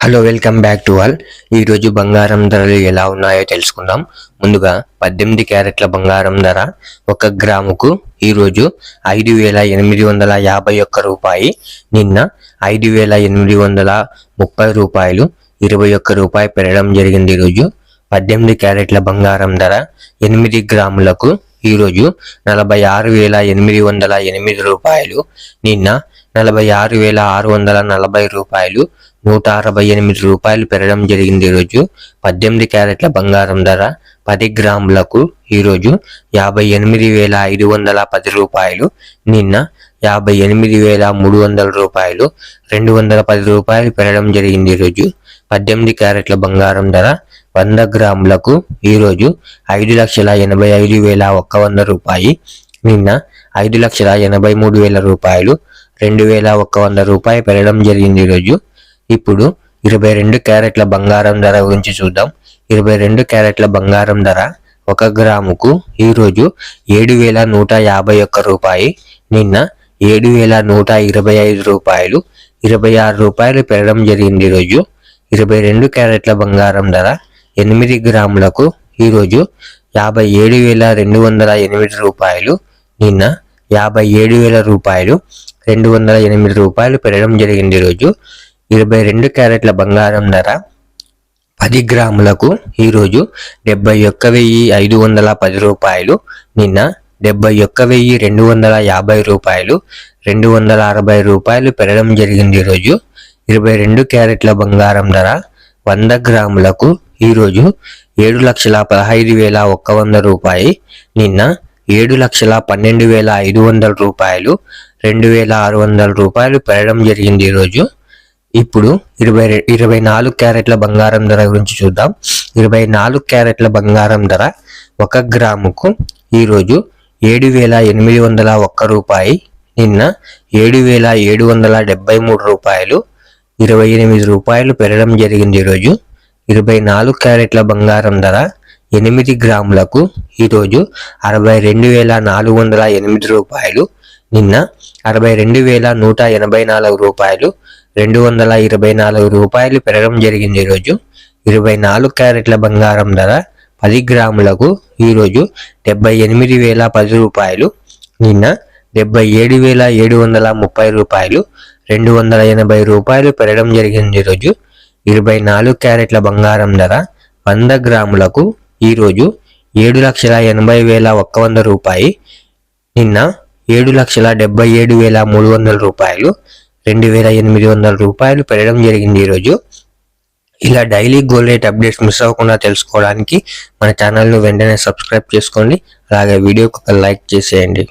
Hello welcome back to all. ఈరోజు బంగారం ధరలు ఎలా ఉన్నాయో తెలుసుకుందాం. ముందుగా 18 క్యారెట్ల బంగారం ధర 1 గ్రాముకు ఈరోజు 5,851 రూపాయి, నిన్న 5,830 రూపాయలు 21 రూపాయి పెరగడం జరిగింది. ఈరోజు 18 క్యారెట్ల బంగారం ధర 8 గ్రాములకు ఈరోజు 46,808 రూపాయలు, నిన్న 46,640 రూపాయలు 168 రూపాయలు పెరగడం జరిగింది. ఈరోజు 18 క్యారెట్ల బంగారం ధర 10 గ్రాములకు ఈరోజు 58,510 రూపాయలు, నిన్న 58,300 రూపాయలు 210 రూపాయలు పెరగడం జరిగింది. ఈరోజు 18 క్యారెట్ల బంగారం ధర 100 గ్రాములకు ఈరోజు 5,85,100 రూపాయి, నిన్న 5,83,000 రూపాయలు 2,100 రూపాయలు పెరగడం జరిగింది. ఈరోజు ఇప్పుడు 22 క్యారెట్ల బంగారం ధర గురించి చూద్దాం. 22 క్యారెట్ల బంగారం ధర 1 గ్రాముకు ఈరోజు 7,151 రూపాయి, నిన్న 7,125 రూపాయలు 26 రూపాయలు పెరగడం జరిగింది. ఈరోజు 22 క్యారెట్ల బంగారం ధర 8 గ్రాములకు ఈరోజు 57,208 రూపాయలు, నిన్న 57,000 రూపాయలు 208 రూపాయలు పెరగడం జరిగింది. ఈరోజు 22 క్యారెట్ల బంగారం ధర 10 గ్రాములకు ఈరోజు 71,510 రూపాయలు, నిన్న 71,250 రూపాయలు 260 రూపాయలు పెరగడం జరిగింది. ఈరోజు 22 క్యారెట్ల బంగారం ధర 100 గ్రాములకు ఈరోజు 7,15,100 రూపాయి, నిన్న 7,12,500 రూపాయలు 2,600 రూపాయలు పెరగడం జరిగింది. ఈరోజు ఇప్పుడు 24 క్యారెట్ల బంగారం ధర గురించి చూద్దాం. 24 క్యారెట్ల బంగారం ధర 1 గ్రాముకు ఈరోజు 7,801 రూపాయి, నిన్న 7,773 రూపాయలు 28 రూపాయలు పెరగడం జరిగింది. ఈరోజు 24 క్యారెట్ల బంగారం ధర 8 గ్రాములకు ఈరోజు 62,408 రూపాయలు, నిన్న 62,184 రూపాయలు 224 రూపాయలు పెరగడం జరిగింది. ఈరోజు 24 క్యారెట్ల బంగారం ధర 10 గ్రాములకు ఈరోజు 78,010 రూపాయలు, నిన్న 77,730 రూపాయలు 280 రూపాయలు పెరగడం జరిగింది. ఈరోజు 24 క్యారెట్ల బంగారం ధర 100 గ్రాములకు ఈరోజు 7,80,100 రూపాయి, నిన్న 7,77,300 రూపాయలు 2,800 రూపాయలు పెరగడం జరిగింది. ఈరోజు ఇలా daily gold rate updates miss అవ్వకుండా తెలుసుకోవడానికి మన ఛానల్ను వెంటనే సబ్స్క్రైబ్ చేసుకోండి. అలాగే వీడియోకి ఒక లైక్ చేసేయండి.